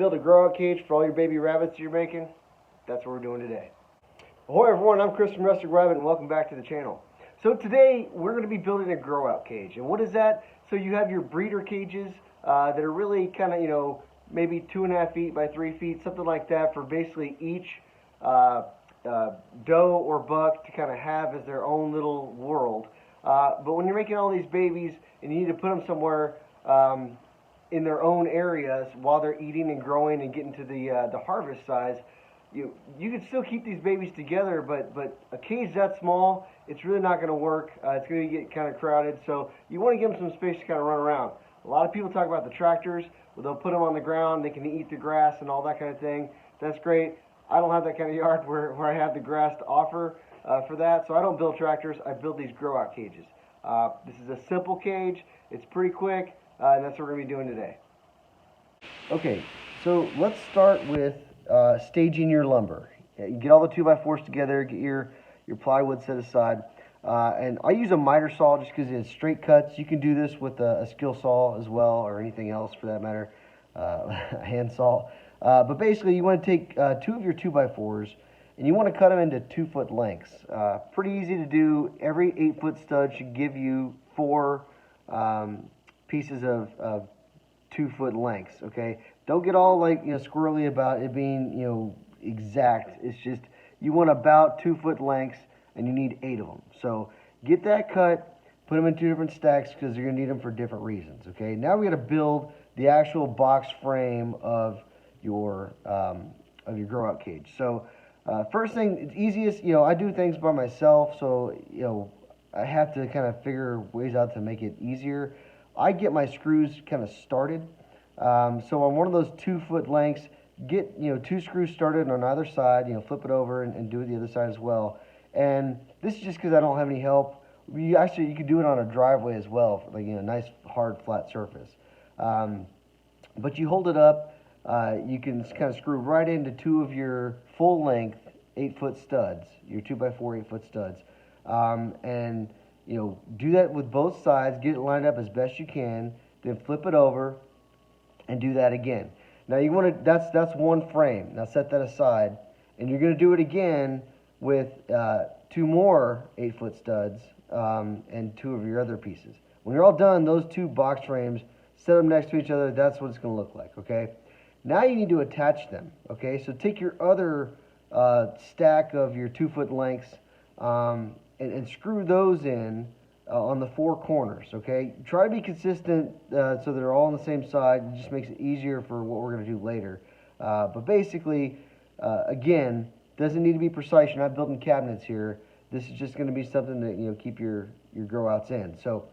build a grow-out cage for all your baby rabbits you're making? That's what we're doing today. Ahoy everyone, I'm Chris from Rustic Rabbit and welcome back to the channel. So today we're going to be building a grow-out cage. And what is that? So you have your breeder cages that are really kind of, maybe 2.5 feet by 3 feet, something like that, for basically each doe or buck to kind of have as their own little world. But when you're making all these babies and you need to put them somewhere in their own areas while they're eating and growing and getting to the harvest size, you can still keep these babies together, but a cage that small, it's really not going to work. It's going to get kind of crowded, so you want to give them some space to kind of run around. A lot of people talk about the tractors, where they'll put them on the ground, they can eat the grass and all that kind of thing. That's great. I don't have that kind of yard where I have the grass to offer for that, so I don't build tractors. I build these grow-out cages. This is a simple cage. It's pretty quick, and that's what we're going to be doing today. Okay, so let's start with staging your lumber. You get all the 2x4s together, get your plywood set aside. And I use a miter saw just because it has straight cuts. You can do this with a skill saw as well, or anything else for that matter, a hand saw. But basically you want to take two of your 2x4s and you want to cut them into 2-foot lengths. Pretty easy to do. Every 8-foot stud should give you 4 pieces of 2-foot lengths, okay? Don't get all squirrely about it being, exact. It's just you want about 2-foot lengths and you need 8 of them. So get that cut, put them in 2 different stacks because you're going to need them for different reasons, okay? Now we got to build the actual box frame of your grow-out cage. So first thing, it's easiest, I do things by myself, so, I have to kind of figure ways out to make it easier. I get my screws kind of started. So on one of those 2-foot lengths, get 2 screws started on either side, flip it over and do it the other side as well. And this is just because I don't have any help. You can do it on a driveway as well, like nice hard flat surface. But you hold it up, you can kind of screw right into 2 of your full length 8-foot studs, your 2x4 8-foot studs, and do that with both sides. Get it lined up as best you can, then flip it over and do that again. Now you want to, that's one frame. Now set that aside, and you're going to do it again with 2 more 8-foot studs and 2 of your other pieces. When you're all done, those 2 box frames, set them next to each other. That's what it's going to look like, okay? Now you need to attach them, okay? So take your other stack of your 2-foot lengths and screw those in on the 4 corners, okay? Try to be consistent so they're all on the same side. It just makes it easier for what we're going to do later. But basically, again, doesn't need to be precise. You're not building cabinets here. This is just going to be something that keep your grow-outs in. So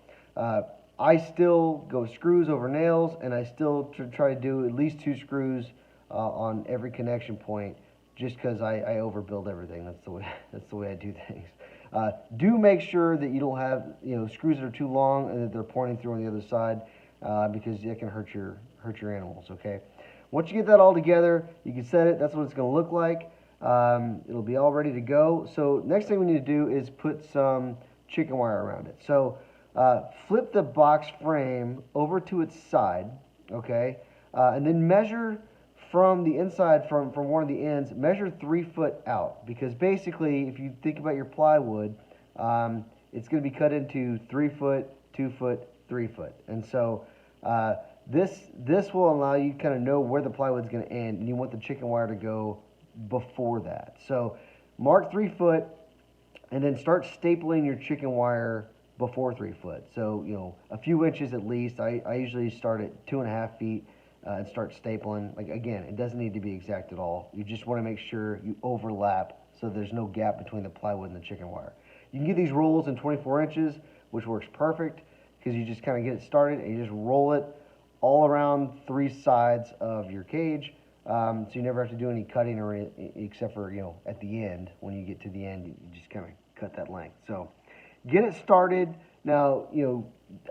I still go screws over nails, and I still try to do at least 2 screws on every connection point, just because I overbuild everything. That's the way I do things. Do make sure that you don't have screws that are too long and that they're pointing through on the other side, because that can hurt your animals. Okay. Once you get that all together, you can set it. That's what it's going to look like. It'll be all ready to go. So next thing we need to do is put some chicken wire around it. So flip the box frame over to its side, okay, and then measure from the inside, from one of the ends, measure 3 foot out, because basically if you think about your plywood, it's going to be cut into 3 foot, 2 foot, 3 foot, and so this will allow you to kind of know where the plywood's going to end, and you want the chicken wire to go before that. So mark 3 foot and then start stapling your chicken wire before 3 foot. So a few inches at least. I usually start at 2.5 feet and start stapling. Like, again, it doesn't need to be exact at all. You just want to make sure you overlap so there's no gap between the plywood and the chicken wire. You can get these rolls in 24 inches, which works perfect because you just kind of get it started and you just roll it all around 3 sides of your cage. So you never have to do any cutting or except for, at the end. When you get to the end, you just kind of cut that length. So get it started. Now,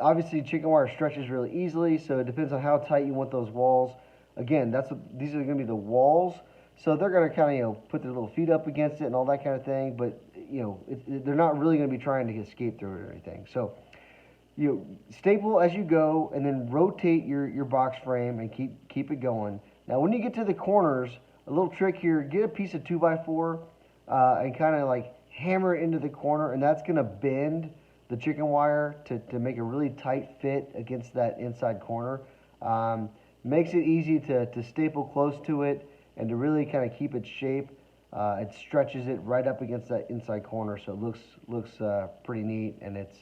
obviously chicken wire stretches really easily, so it depends on how tight you want those walls. Again, these are going to be the walls, so they're going to kind of, put their little feet up against it and all that kind of thing, but, they're not really going to be trying to escape through it or anything. So, staple as you go, and then rotate your box frame and keep it going. Now when you get to the corners, a little trick here, get a piece of 2x4 and kind of like hammer it into the corner, and that's going to bend the chicken wire to make a really tight fit against that inside corner. Makes it easy to staple close to it and to really kind of keep its shape. It stretches it right up against that inside corner, so it looks pretty neat, and it's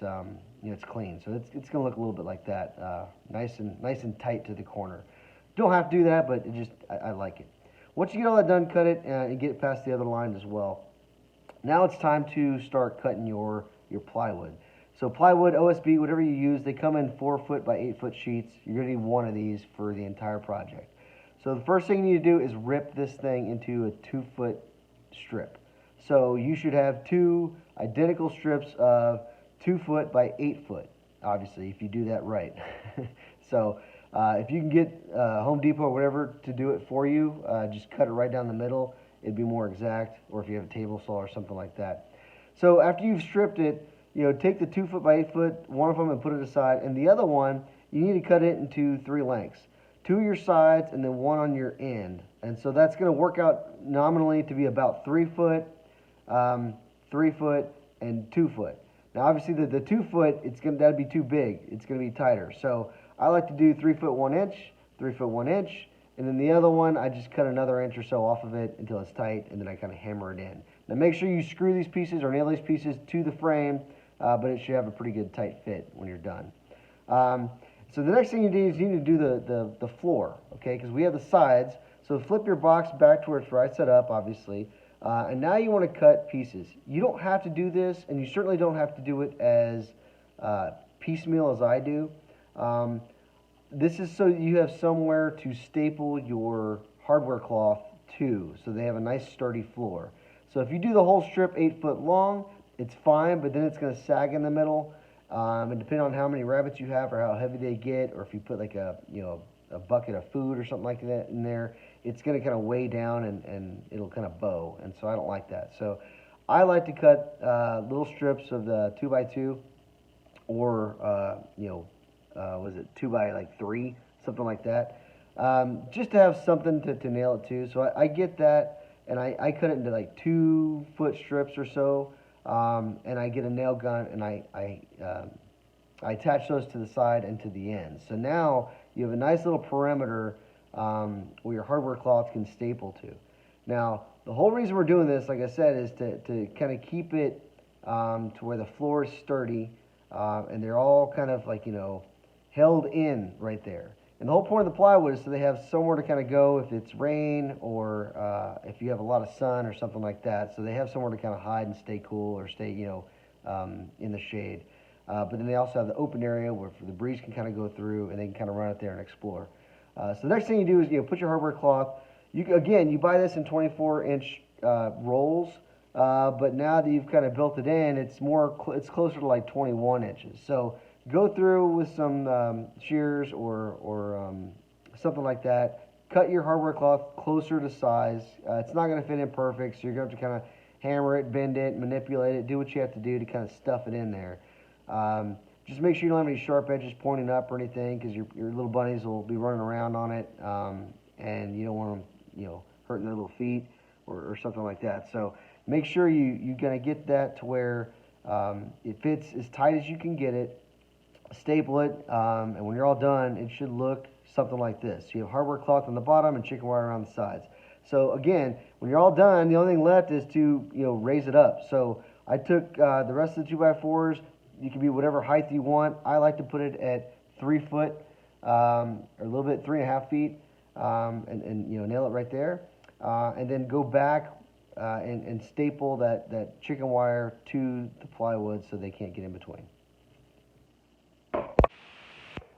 it's clean. So it's going to look a little bit like that, nice and tight to the corner. Don't have to do that, but I like it. Once you get all that done, cut it and get it past the other line as well. Now it's time to start cutting your plywood. So plywood, OSB, whatever you use, they come in 4-foot by 8-foot sheets. You're going to need one of these for the entire project. So the first thing you need to do is rip this thing into a 2-foot strip. So you should have 2 identical strips of 2-foot by 8-foot, obviously, if you do that right. So if you can get Home Depot or whatever to do it for you, just cut it right down the middle. It'd be more exact, or if you have a table saw or something like that. So after you've stripped it, take the 2-foot by 8-foot, one of them, and put it aside, and the other one, you need to cut it into 3 lengths. 2 your sides and then 1 on your end. And so that's going to work out nominally to be about 3 foot, 3 foot, and 2 foot. Now obviously the 2 foot, that'd be too big. It's going to be tighter. So I like to do 3 foot 1 inch, 3 foot 1 inch, and then the other one, I just cut another inch or so off of it until it's tight, and then I kind of hammer it in. Now make sure you screw these pieces or nail these pieces to the frame, but it should have a pretty good tight fit when you're done. So the next thing you do is you need to do the floor, okay? Because we have the sides. So flip your box back to where it's right set up, obviously. And now you want to cut pieces. You don't have to do this, and you certainly don't have to do it as piecemeal as I do. This is so you have somewhere to staple your hardware cloth to, so they have a nice sturdy floor. So if you do the whole strip 8 foot long, it's fine, but then it's going to sag in the middle. And depending on how many rabbits you have or how heavy they get, or if you put like a bucket of food or something like that in there, it's going to kind of weigh down and it'll kind of bow. And so I don't like that. So I like to cut little strips of the 2x2 or was it 2 by like 3, something like that, just to have something to nail it to. So I get that, and I cut it into like 2 foot strips or so, and I get a nail gun and I attach those to the side and to the end. So now you have a nice little perimeter where your hardware cloth can staple to. Now the whole reason we're doing this, like I said, is to kind of keep it to where the floor is sturdy, and they're all kind of like held in right there. And the whole point of the plywood is so they have somewhere to kind of go if it's rain or if you have a lot of sun or something like that. So they have somewhere to kind of hide and stay cool or stay, in the shade. But then they also have the open area where the breeze can kind of go through and they can kind of run out there and explore. So the next thing you do is put your hardware cloth. You buy this in 24-inch rolls, but now that you've kind of built it in, it's closer to like 21 inches. So go through with some shears or something like that. Cut your hardware cloth closer to size. It's not going to fit in perfect, so you're going to have to kind of hammer it, bend it, manipulate it, do what you have to do to kind of stuff it in there. Just make sure you don't have any sharp edges pointing up or anything, because your little bunnies will be running around on it, and you don't want them hurting their little feet or something like that. So make sure you kind of get that to where it fits as tight as you can get it. Staple it, and when you're all done, it should look something like this. You have hardware cloth on the bottom and chicken wire around the sides. So again, when you're all done, the only thing left is to raise it up. So I took the rest of the 2x4s. You can be whatever height you want. I like to put it at 3 foot, or a little bit, 3.5 feet, and nail it right there, and then go back and staple that chicken wire to the plywood so they can't get in between.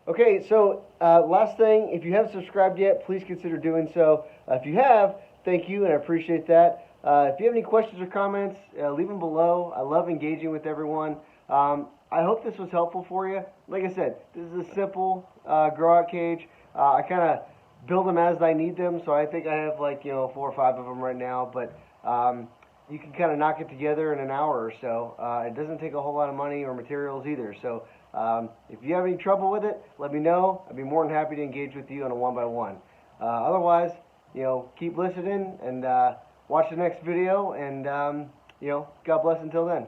Okay, so last thing, if you haven't subscribed yet, please consider doing so. If you have, thank you, and I appreciate that. If you have any questions or comments, leave them below. I love engaging with everyone. I hope this was helpful for you. Like I said, this is a simple grow-out cage. I kind of build them as I need them, so I think I have like 4 or 5 of them right now, but you can kind of knock it together in an hour or so. It doesn't take a whole lot of money or materials either, so if you have any trouble with it, let me know. I'd be more than happy to engage with you on a one-by-one. Otherwise, keep listening and watch the next video, and God bless until then.